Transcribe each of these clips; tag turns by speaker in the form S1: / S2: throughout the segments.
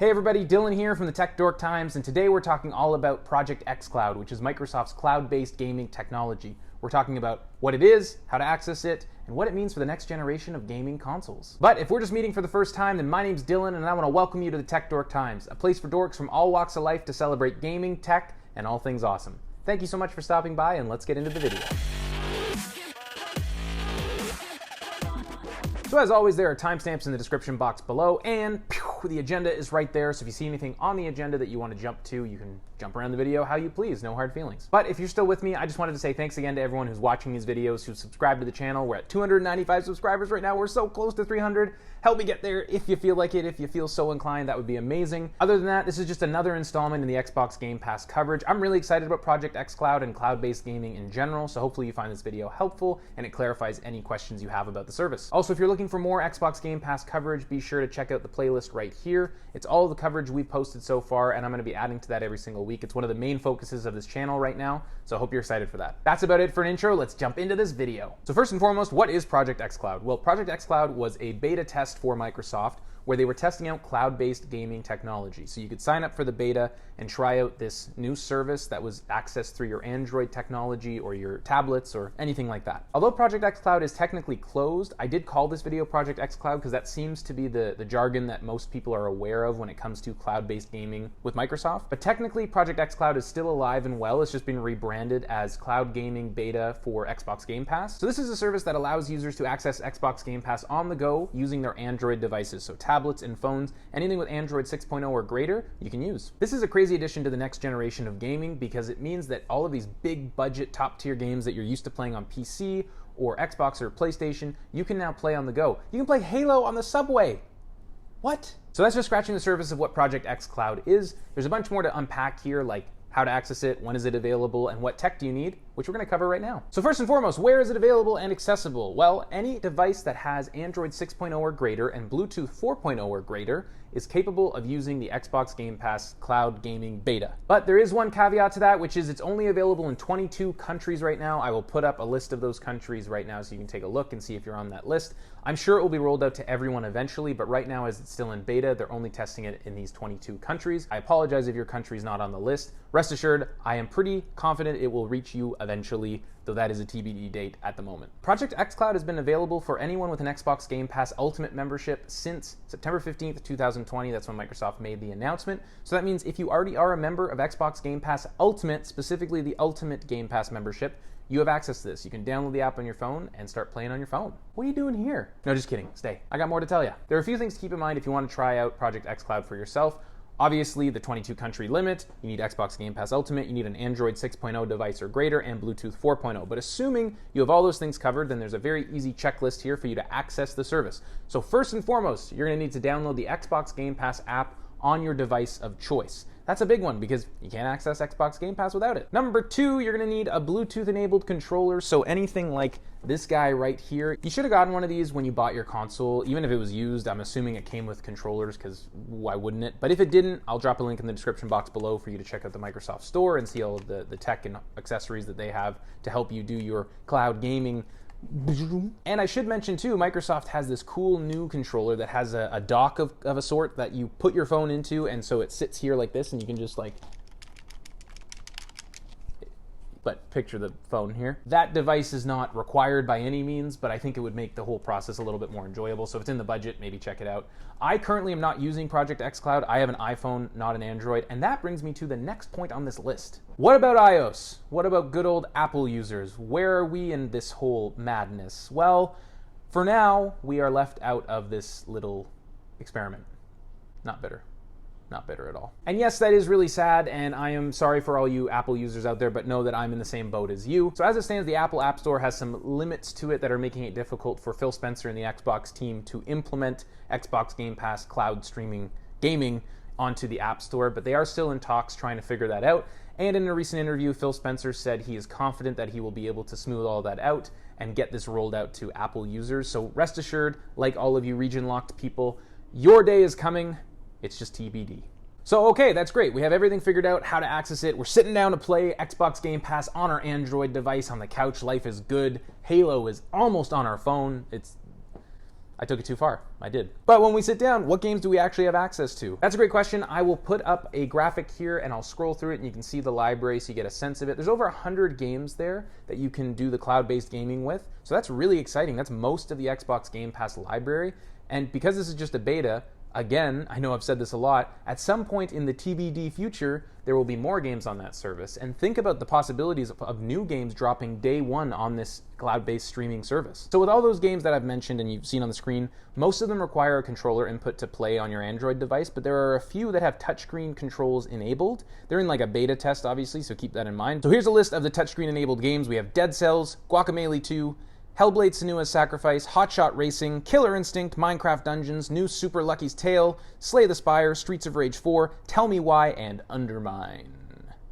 S1: Hey everybody, Dylan here from the Tech Dork Times, and today we're talking all about Project xCloud, which is Microsoft's cloud-based gaming technology. We're talking about what it is, how to access it, and what it means for the next generation of gaming consoles. But if we're just meeting for the first time, then my name's Dylan, and I want to welcome you to the Tech Dork Times, a place for dorks from all walks of life to celebrate gaming, tech, and all things awesome. Thank you so much for stopping by, and let's get into the video. So as always, there are timestamps in the description box below, and the agenda is right there, so if you see anything on the agenda that you want to jump to, you can jump around the video how you please, no hard feelings. But if you're still with me, I just wanted to say thanks again to everyone who's watching these videos, who's subscribed to the channel. We're at 295 subscribers right now. We're so close to 300. Help me get there if you feel like it, if you feel so inclined, that would be amazing. Other than that, this is just another installment in the Xbox Game Pass coverage. I'm really excited about Project xCloud and cloud-based gaming in general, so hopefully you find this video helpful and it clarifies any questions you have about the service. Also, if you're looking for more Xbox Game Pass coverage, be sure to check out the playlist right here. It's all of the coverage we've posted so far, and I'm going to be adding to that every single week. It's one of the main focuses of this channel right now, so I hope you're excited for that. That's about it for an intro. Let's jump into this video. So first and foremost, what is Project xCloud? Well, Project xCloud was a beta test for Microsoft where they were testing out cloud-based gaming technology. So you could sign up for the beta and try out this new service that was accessed through your Android technology or your tablets or anything like that. Although Project xCloud is technically closed, I did call this video Project xCloud because that seems to be the jargon that most people are aware of when it comes to cloud-based gaming with Microsoft. But technically, Project xCloud is still alive and well. It's just been rebranded as Cloud Gaming Beta for Xbox Game Pass. So this is a service that allows users to access Xbox Game Pass on the go using their Android devices. So tablets and phones, anything with Android 6.0 or greater, you can use. This is a crazy addition to the next generation of gaming because it means that all of these big budget top tier games that you're used to playing on PC or Xbox or PlayStation, you can now play on the go. You can play Halo on the subway. What? So that's just scratching the surface of what Project xCloud is. There's a bunch more to unpack here, like how to access it, when is it available, and what tech do you need, which we're going to cover right now. So first and foremost, where is it available and accessible? Well, any device that has Android 6.0 or greater and Bluetooth 4.0 or greater is capable of using the Xbox Game Pass Cloud Gaming Beta. But there is one caveat to that, which is it's only available in 22 countries right now. I will put up a list of those countries right now so you can take a look and see if you're on that list. I'm sure it will be rolled out to everyone eventually, but right now as it's still in beta, they're only testing it in these 22 countries. I apologize if your country is not on the list. Rest assured, I am pretty confident it will reach you eventually, though that is a TBD date at the moment. Project xCloud has been available for anyone with an Xbox Game Pass Ultimate membership since September 15th, 2020. That's when Microsoft made the announcement. So that means if you already are a member of Xbox Game Pass Ultimate, specifically the Ultimate Game Pass membership, you have access to this. You can download the app on your phone and start playing on your phone. What are you doing here? No, just kidding. Stay. I got more to tell you. There are a few things to keep in mind if you want to try out Project xCloud for yourself. Obviously, the 22 country limit, you need Xbox Game Pass Ultimate, you need an Android 6.0 device or greater, and Bluetooth 4.0. But assuming you have all those things covered, then there's a very easy checklist here for you to access the service. So first and foremost, you're going to need to download the Xbox Game Pass app on your device of choice. That's a big one because you can't access Xbox Game Pass without it. Number two, you're going to need a Bluetooth-enabled controller, so anything like this guy right here. You should have gotten one of these when you bought your console, even if it was used. I'm assuming it came with controllers because why wouldn't it? But if it didn't, I'll drop a link in the description box below for you to check out the Microsoft Store and see all of the tech and accessories that they have to help you do your cloud gaming. And I should mention too, Microsoft has this cool new controller that has a dock of a sort that you put your phone into, and so it sits here like this and you can just like, but picture the phone here. That device is not required by any means, but I think it would make the whole process a little bit more enjoyable. So if it's in the budget, maybe check it out. I currently am not using Project xCloud. I have an iPhone, not an Android. And that brings me to the next point on this list. What about iOS? What about good old Apple users? Where are we in this whole madness? Well, for now, we are left out of this little experiment. Not bitter. Not bitter at all. And yes, that is really sad, and I am sorry for all you Apple users out there, but know that I'm in the same boat as you. So as it stands, the Apple App Store has some limits to it that are making it difficult for Phil Spencer and the Xbox team to implement Xbox Game Pass cloud streaming gaming onto the App Store, but they are still in talks trying to figure that out. And in a recent interview, Phil Spencer said he is confident that he will be able to smooth all that out and get this rolled out to Apple users. So rest assured, like all of you region-locked people, your day is coming. It's just TBD. So okay, that's great. We have everything figured out, how to access it. We're sitting down to play Xbox Game Pass on our Android device on the couch. Life is good. Halo is almost on our phone. I took it too far. I did. But when we sit down, what games do we actually have access to? That's a great question. I will put up a graphic here and I'll scroll through it and you can see the library so you get a sense of it. There's over 100 games there that you can do the cloud-based gaming with. So that's really exciting. That's most of the Xbox Game Pass library. And because this is just a beta, again, I know I've said this a lot, at some point in the TBD future, there will be more games on that service. And think about the possibilities of new games dropping day one on this cloud-based streaming service. So with all those games that I've mentioned and you've seen on the screen, most of them require a controller input to play on your Android device, but there are a few that have touchscreen controls enabled. They're in like a beta test, obviously, so keep that in mind. So here's a list of the touchscreen enabled games. We have Dead Cells, Guacamelee 2, Hellblade: Senua's Sacrifice, Hotshot Racing, Killer Instinct, Minecraft Dungeons, New Super Lucky's Tale, Slay the Spire, Streets of Rage 4, Tell Me Why, and Undermine.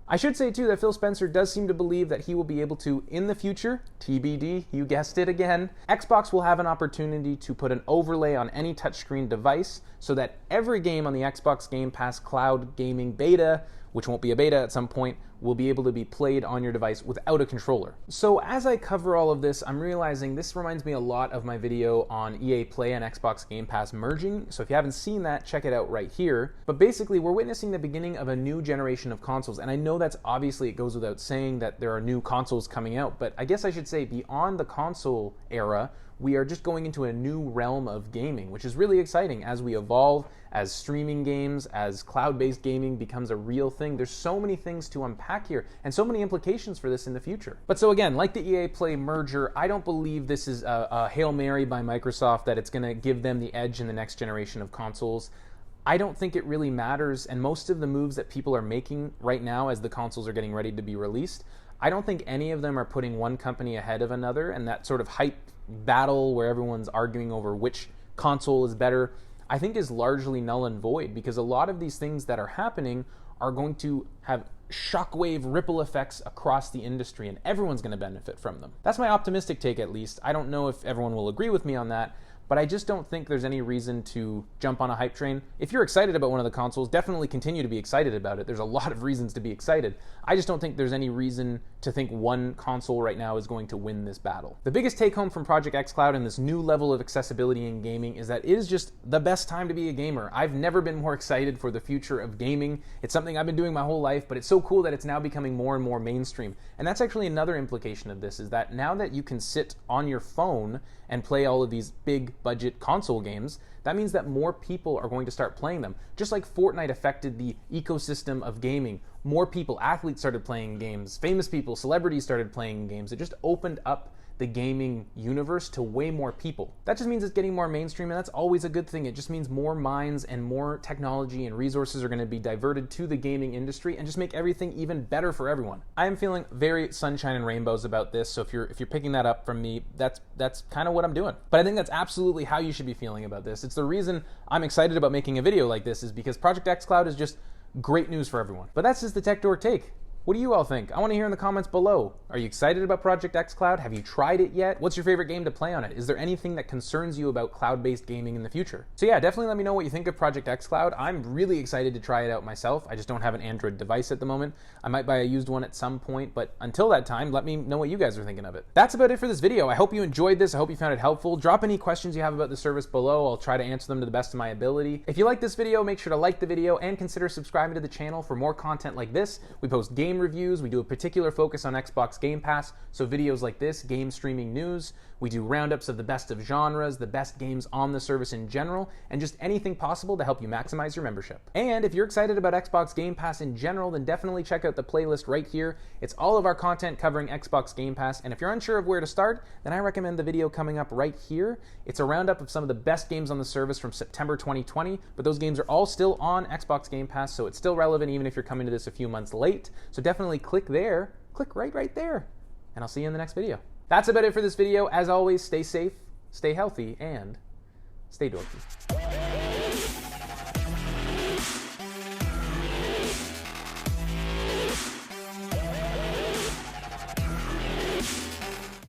S1: I should say too that Phil Spencer does seem to believe that he will be able to, in the future, TBD, you guessed it again, Xbox will have an opportunity to put an overlay on any touchscreen device so that every game on the Xbox Game Pass Cloud Gaming Beta, which won't be a beta at some point, will be able to be played on your device without a controller. So as I cover all of this, I'm realizing this reminds me a lot of my video on EA Play and Xbox Game Pass merging. So if you haven't seen that, check it out right here. But basically, we're witnessing the beginning of a new generation of consoles. And I know that's obviously, it goes without saying that there are new consoles coming out, but I guess I should say beyond the console era, we are just going into a new realm of gaming, which is really exciting as we evolve, as streaming games, as cloud-based gaming becomes a real thing. There's so many things to unpack here and so many implications for this in the future. But so again, like the EA Play merger, I don't believe this is a Hail Mary by Microsoft that it's gonna give them the edge in the next generation of consoles. I don't think it really matters, and most of the moves that people are making right now as the consoles are getting ready to be released, I don't think any of them are putting one company ahead of another, and that sort of hype battle where everyone's arguing over which console is better, I think is largely null and void, because a lot of these things that are happening are going to have shockwave ripple effects across the industry, and everyone's going to benefit from them. That's my optimistic take, at least. I don't know if everyone will agree with me on that, but I just don't think there's any reason to jump on a hype train. If you're excited about one of the consoles, definitely continue to be excited about it. There's a lot of reasons to be excited. I just don't think there's any reason to think one console right now is going to win this battle. The biggest take home from Project xCloud and this new level of accessibility in gaming is that it is just the best time to be a gamer. I've never been more excited for the future of gaming. It's something I've been doing my whole life, but it's so cool that it's now becoming more and more mainstream. And that's actually another implication of this, is that now that you can sit on your phone and play all of these big budget console games, that means that more people are going to start playing them. Just like Fortnite affected the ecosystem of gaming, more people, athletes started playing games, famous people, celebrities started playing games. It just opened up the gaming universe to way more people. That just means it's getting more mainstream, and that's always a good thing. It just means more minds and more technology and resources are going to be diverted to the gaming industry and just make everything even better for everyone. I am feeling very sunshine and rainbows about this, so if you're picking that up from me, that's kind of what I'm doing. But I think that's absolutely how you should be feeling about this. It's the reason I'm excited about making a video like this, is because Project xCloud is just great news for everyone. But that's just the Tech Dork take. What do you all think? I want to hear in the comments below. Are you excited about Project xCloud? Have you tried it yet? What's your favorite game to play on it? Is there anything that concerns you about cloud-based gaming in the future? So yeah, definitely let me know what you think of Project xCloud. I'm really excited to try it out myself. I just don't have an Android device at the moment. I might buy a used one at some point, but until that time, let me know what you guys are thinking of it. That's about it for this video. I hope you enjoyed this. I hope you found it helpful. Drop any questions you have about the service below. I'll try to answer them to the best of my ability. If you like this video, make sure to like the video and consider subscribing to the channel for more content like this. We post game reviews. We do a particular focus on Xbox Game Pass, so videos like this, game streaming news. We do roundups of the best of genres, the best games on the service in general, and just anything possible to help you maximize your membership. And if you're excited about Xbox Game Pass in general, then definitely check out the playlist right here. It's all of our content covering Xbox Game Pass, and if you're unsure of where to start, then I recommend the video coming up right here. It's a roundup of some of the best games on the service from September 2020, but those games are all still on Xbox Game Pass, so it's still relevant even if you're coming to this a few months late. So definitely click there, click right there, and I'll see you in the next video. That's about it for this video. As always, stay safe, stay healthy, and stay dorky.